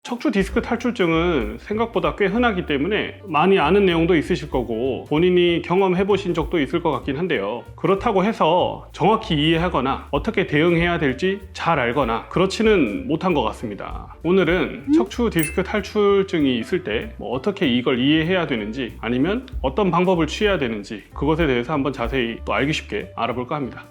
척추 디스크 탈출증은 생각보다 꽤 흔하기 때문에 많이 아는 내용도 있으실 거고 본인이 경험해 보신 적도 있을 것 같긴 한데요. 그렇다고 해서 정확히 이해하거나 어떻게 대응해야 될지 잘 알거나 그렇지는 못한 것 같습니다. 오늘은 척추 디스크 탈출증이 있을 때 어떻게 이걸 이해해야 되는지 아니면 어떤 방법을 취해야 되는지 그것에 대해서 한번 자세히 또 알기 쉽게 알아볼까 합니다.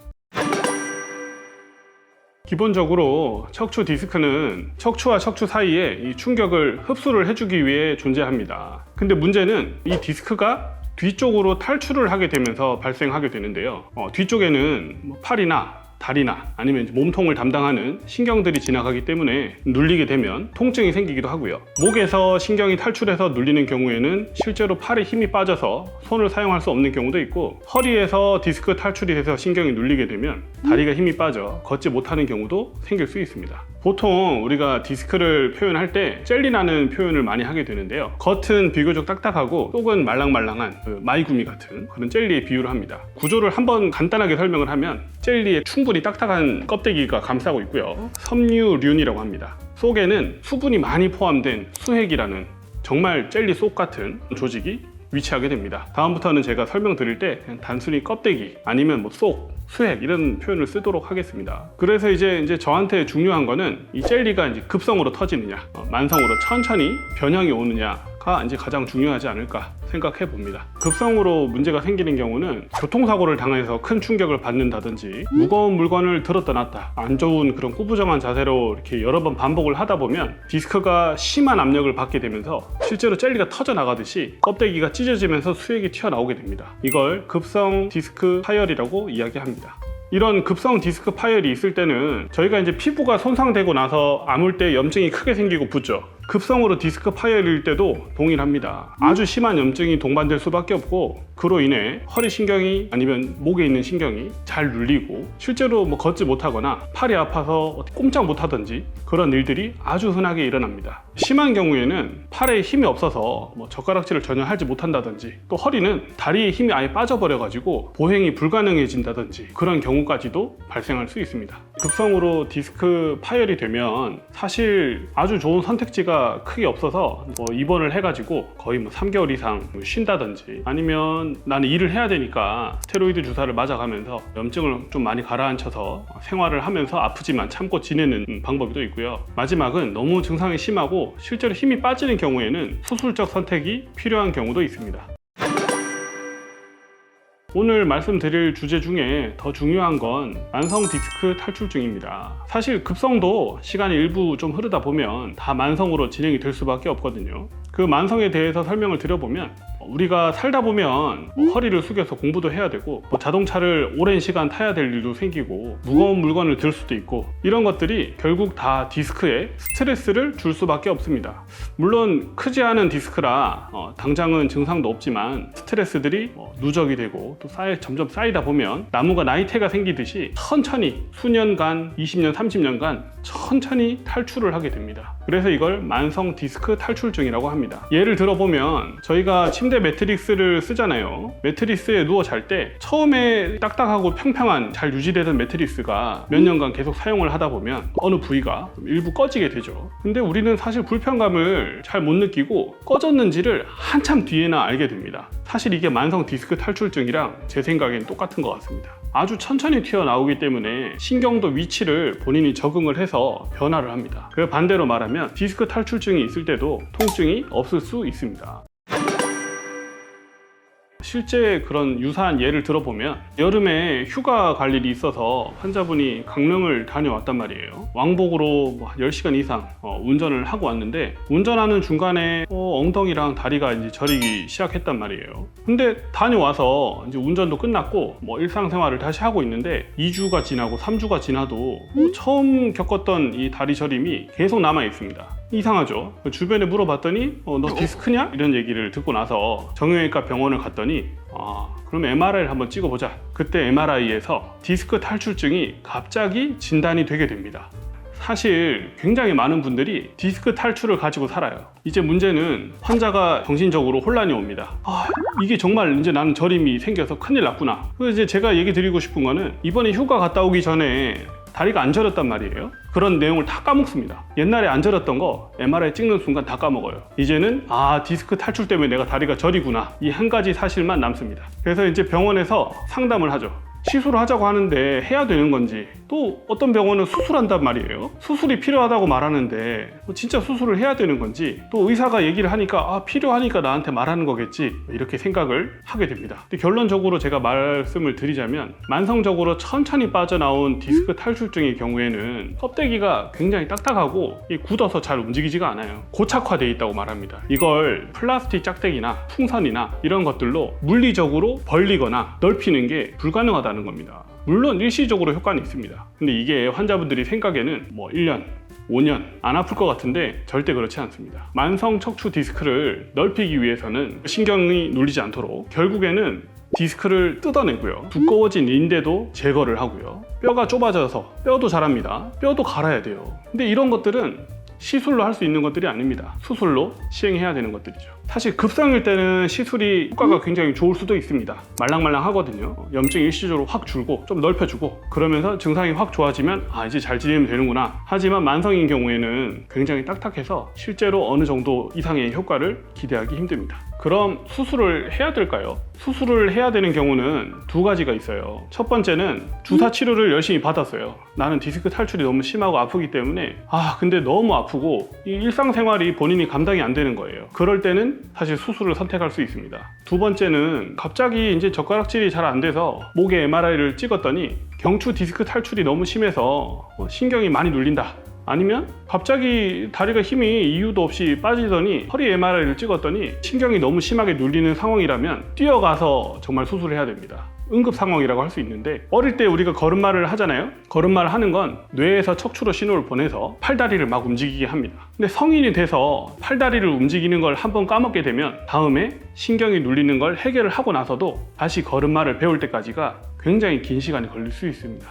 기본적으로 척추 디스크는 척추와 척추 사이에 이 충격을 흡수를 해주기 위해 존재합니다. 근데 문제는 이 디스크가 뒤쪽으로 탈출을 하게 되면서 발생하게 되는데요. 뒤쪽에는 팔이나 다리나 아니면 몸통을 담당하는 신경들이 지나가기 때문에 눌리게 되면 통증이 생기기도 하고요. 목에서 신경이 탈출해서 눌리는 경우에는 실제로 팔에 힘이 빠져서 손을 사용할 수 없는 경우도 있고, 허리에서 디스크 탈출이 돼서 신경이 눌리게 되면 다리가 힘이 빠져 걷지 못하는 경우도 생길 수 있습니다. 보통 우리가 디스크를 표현할 때 젤리라는 표현을 많이 하게 되는데요. 겉은 비교적 딱딱하고 속은 말랑말랑한 마이구미 같은 그런 젤리에 비유를 합니다. 구조를 한번 간단하게 설명을 하면 젤리에 충분히 딱딱한 껍데기가 감싸고 있고요. 섬유륜이라고 합니다. 속에는 수분이 많이 포함된 수핵이라는 정말 젤리 속 같은 조직이 위치하게 됩니다. 다음부터는 제가 설명드릴 때 그냥 단순히 껍데기 아니면 속, 수핵 이런 표현을 쓰도록 하겠습니다. 그래서 이제 저한테 중요한 거는 이 젤리가 이제 급성으로 터지느냐, 만성으로 천천히 변형이 오느냐가 이제 가장 중요하지 않을까 생각해 봅니다. 급성으로 문제가 생기는 경우는 교통사고를 당해서 큰 충격을 받는다든지 무거운 물건을 들었다 놨다 안 좋은 그런 꾸부정한 자세로 이렇게 여러 번 반복을 하다 보면 디스크가 심한 압력을 받게 되면서 실제로 젤리가 터져 나가듯이 껍데기가 찢어지면서 수액이 튀어나오게 됩니다. 이걸 급성 디스크 파열이라고 이야기합니다. 이런 급성 디스크 파열이 있을 때는 저희가 이제 피부가 손상되고 나서 아물 때 염증이 크게 생기고 붓죠. 급성으로 디스크 파열일 때도 동일합니다. 아주 심한 염증이 동반될 수밖에 없고, 그로 인해 허리 신경이 아니면 목에 있는 신경이 잘 눌리고 실제로 걷지 못하거나 팔이 아파서 꼼짝 못하든지 그런 일들이 아주 흔하게 일어납니다. 심한 경우에는 팔에 힘이 없어서 젓가락질을 전혀 하지 못한다든지, 또 허리는 다리에 힘이 아예 빠져버려 가지고 보행이 불가능해진다든지 그런 경우까지도 발생할 수 있습니다. 급성으로 디스크 파열이 되면 사실 아주 좋은 선택지가 크게 없어서 입원을 해가지고 거의 3개월 이상 쉰다든지, 아니면 나는 일을 해야 되니까 스테로이드 주사를 맞아가면서 염증을 좀 많이 가라앉혀서 생활을 하면서 아프지만 참고 지내는 방법도 있고요. 마지막은 너무 증상이 심하고 실제로 힘이 빠지는 경우에는 수술적 선택이 필요한 경우도 있습니다. 오늘 말씀드릴 주제 중에 더 중요한 건 만성 디스크 탈출증입니다. 사실 급성도 시간이 일부 좀 흐르다 보면 다 만성으로 진행이 될 수밖에 없거든요. 그 만성에 대해서 설명을 드려보면, 우리가 살다 보면 허리를 숙여서 공부도 해야 되고 자동차를 오랜 시간 타야 될 일도 생기고 무거운 물건을 들 수도 있고, 이런 것들이 결국 다 디스크에 스트레스를 줄 수밖에 없습니다. 물론 크지 않은 디스크라 당장은 증상도 없지만 스트레스들이 누적이 되고 또 점점 쌓이다 보면 나무가 나이테가 생기듯이 천천히 수년간, 20년, 30년간 천천히 탈출을 하게 됩니다. 그래서 이걸 만성 디스크 탈출증이라고 합니다. 예를 들어보면 저희가 침대 매트리스를 쓰잖아요. 매트리스에 누워 잘 때 처음에 딱딱하고 평평한 잘 유지되던 매트리스가 몇 년간 계속 사용을 하다 보면 어느 부위가 일부 꺼지게 되죠. 근데 우리는 사실 불편감을 잘 못 느끼고 꺼졌는지를 한참 뒤에나 알게 됩니다. 사실 이게 만성 디스크 탈출증이랑 제 생각엔 똑같은 것 같습니다. 아주 천천히 튀어나오기 때문에 신경도 위치를 본인이 적응을 해서 변화를 합니다. 그 반대로 말하면 디스크 탈출증이 있을 때도 통증이 없을 수 있습니다. 실제 그런 유사한 예를 들어보면, 여름에 휴가 갈 일이 있어서 환자분이 강릉을 다녀왔단 말이에요. 왕복으로 10시간 이상 운전을 하고 왔는데, 운전하는 중간에 엉덩이랑 다리가 이제 저리기 시작했단 말이에요. 근데 다녀와서 이제 운전도 끝났고 일상생활을 다시 하고 있는데 2주가 지나고 3주가 지나도 처음 겪었던 이 다리 저림이 계속 남아 있습니다. 이상하죠? 주변에 물어봤더니 너 디스크냐? 이런 얘기를 듣고 나서 정형외과 병원을 갔더니 그럼 MRI를 한번 찍어보자. 그때 MRI에서 디스크 탈출증이 갑자기 진단이 되게 됩니다. 사실 굉장히 많은 분들이 디스크 탈출을 가지고 살아요. 이제 문제는 환자가 정신적으로 혼란이 옵니다. 이게 정말 이제 나는 저림이 생겨서 큰일 났구나. 그래서 이제 제가 얘기 드리고 싶은 거는, 이번에 휴가 갔다 오기 전에 다리가 안 저렸단 말이에요. 그런 내용을 다 까먹습니다. 옛날에 안 저렸던 거 MRI 찍는 순간 다 까먹어요. 이제는 디스크 탈출 때문에 내가 다리가 저리구나, 이 한 가지 사실만 남습니다. 그래서 이제 병원에서 상담을 하죠. 시술을 하자고 하는데 해야 되는 건지, 또 어떤 병원은 수술한단 말이에요. 수술이 필요하다고 말하는데 진짜 수술을 해야 되는 건지, 또 의사가 얘기를 하니까 필요하니까 나한테 말하는 거겠지, 이렇게 생각을 하게 됩니다. 근데 결론적으로 제가 말씀을 드리자면, 만성적으로 천천히 빠져나온 디스크 탈출증의 경우에는 껍데기가 굉장히 딱딱하고 굳어서 잘 움직이지가 않아요. 고착화되어 있다고 말합니다. 이걸 플라스틱 짝대기나 풍선이나 이런 것들로 물리적으로 벌리거나 넓히는 게 불가능하다는 겁니다. 물론 일시적으로 효과는 있습니다. 근데 이게 환자분들이 생각에는 1년, 5년 안 아플 것 같은데 절대 그렇지 않습니다. 만성 척추 디스크를 넓히기 위해서는 신경이 눌리지 않도록 결국에는 디스크를 뜯어내고요, 두꺼워진 인대도 제거를 하고요, 뼈가 좁아져서 뼈도 자랍니다. 뼈도 갈아야 돼요. 근데 이런 것들은 시술로 할 수 있는 것들이 아닙니다. 수술로 시행해야 되는 것들이죠. 사실 급성일 때는 시술이 효과가 굉장히 좋을 수도 있습니다. 말랑말랑 하거든요. 염증이 일시적으로 확 줄고 좀 넓혀주고, 그러면서 증상이 확 좋아지면 이제 잘 지내면 되는구나. 하지만 만성인 경우에는 굉장히 딱딱해서 실제로 어느 정도 이상의 효과를 기대하기 힘듭니다. 그럼 수술을 해야 될까요? 수술을 해야 되는 경우는 두 가지가 있어요. 첫 번째는 주사 치료를 열심히 받았어요. 나는 디스크 탈출이 너무 심하고 아프기 때문에 근데 너무 아프고 이 일상생활이 본인이 감당이 안 되는 거예요. 그럴 때는 사실 수술을 선택할 수 있습니다. 두 번째는 갑자기 이제 젓가락질이 잘 안 돼서 목에 MRI를 찍었더니 경추 디스크 탈출이 너무 심해서 신경이 많이 눌린다. 아니면 갑자기 다리가 힘이 이유도 없이 빠지더니 허리 MRI를 찍었더니 신경이 너무 심하게 눌리는 상황이라면 뛰어가서 정말 수술을 해야 됩니다. 응급 상황이라고 할 수 있는데, 어릴 때 우리가 걸음마를 하잖아요. 걸음마를 하는 건 뇌에서 척추로 신호를 보내서 팔다리를 막 움직이게 합니다. 근데 성인이 돼서 팔다리를 움직이는 걸 한번 까먹게 되면 다음에 신경이 눌리는 걸 해결을 하고 나서도 다시 걸음마를 배울 때까지가 굉장히 긴 시간이 걸릴 수 있습니다.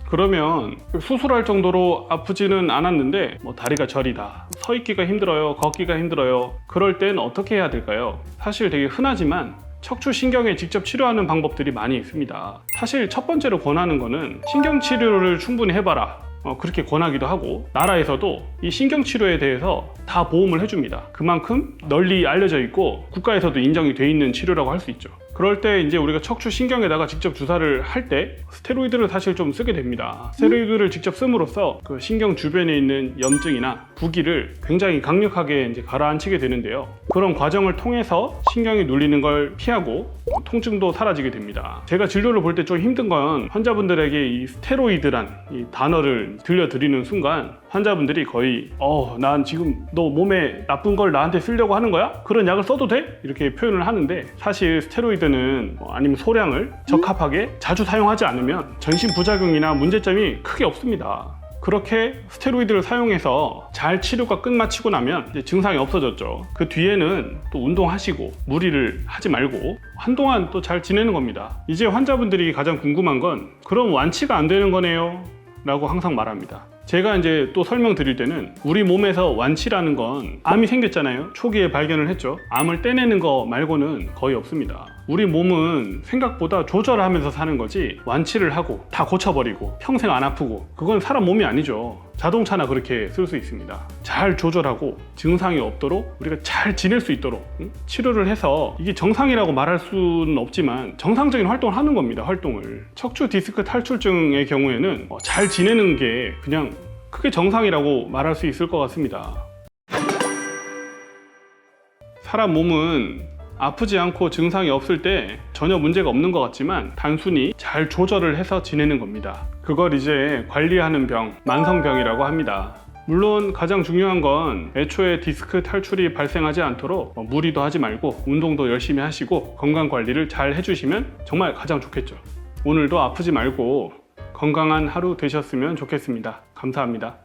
그러면 수술할 정도로 아프지는 않았는데 다리가 저리다, 서 있기가 힘들어요, 걷기가 힘들어요, 그럴 땐 어떻게 해야 될까요? 사실 되게 흔하지만 척추 신경에 직접 치료하는 방법들이 많이 있습니다. 사실 첫 번째로 권하는 거는 신경치료를 충분히 해봐라, 그렇게 권하기도 하고, 나라에서도 이 신경치료에 대해서 다 보험을 해줍니다. 그만큼 널리 알려져 있고 국가에서도 인정이 돼 있는 치료라고 할 수 있죠. 그럴 때 이제 우리가 척추 신경에다가 직접 주사를 할 때 스테로이드를 사실 좀 쓰게 됩니다. 스테로이드를 직접 씀으로써 그 신경 주변에 있는 염증이나 부기를 굉장히 강력하게 이제 가라앉히게 되는데요. 그런 과정을 통해서 신경이 눌리는 걸 피하고 통증도 사라지게 됩니다. 제가 진료를 볼 때 좀 힘든 건 환자분들에게 이 스테로이드란 이 단어를 들려드리는 순간 환자분들이 거의 난 지금 너 몸에 나쁜 걸 나한테 쓰려고 하는 거야? 그런 약을 써도 돼? 이렇게 표현을 하는데, 사실 스테로이드는 아니면 소량을 적합하게 자주 사용하지 않으면 전신 부작용이나 문제점이 크게 없습니다. 그렇게 스테로이드를 사용해서 잘 치료가 끝마치고 나면 이제 증상이 없어졌죠. 그 뒤에는 또 운동하시고 무리를 하지 말고 한동안 또 잘 지내는 겁니다. 이제 환자분들이 가장 궁금한 건, 그럼 완치가 안 되는 거네요? 라고 항상 말합니다. 제가 이제 또 설명드릴 때는 우리 몸에서 완치라는 건 암이 생겼잖아요. 초기에 발견을 했죠. 암을 떼내는 거 말고는 거의 없습니다. 우리 몸은 생각보다 조절하면서 사는 거지, 완치를 하고 다 고쳐버리고 평생 안 아프고 그건 사람 몸이 아니죠. 자동차나 그렇게 쓸 수 있습니다. 잘 조절하고 증상이 없도록 우리가 잘 지낼 수 있도록 치료를 해서, 이게 정상이라고 말할 수는 없지만 정상적인 활동을 하는 겁니다. 활동을. 척추 디스크 탈출증의 경우에는 잘 지내는 게 그냥 크게 정상이라고 말할 수 있을 것 같습니다. 사람 몸은 아프지 않고 증상이 없을 때 전혀 문제가 없는 것 같지만 단순히 잘 조절을 해서 지내는 겁니다. 그걸 이제 관리하는 병, 만성병이라고 합니다. 물론 가장 중요한 건 애초에 디스크 탈출이 발생하지 않도록 무리도 하지 말고 운동도 열심히 하시고 건강 관리를 잘 해주시면 정말 가장 좋겠죠. 오늘도 아프지 말고 건강한 하루 되셨으면 좋겠습니다. 감사합니다.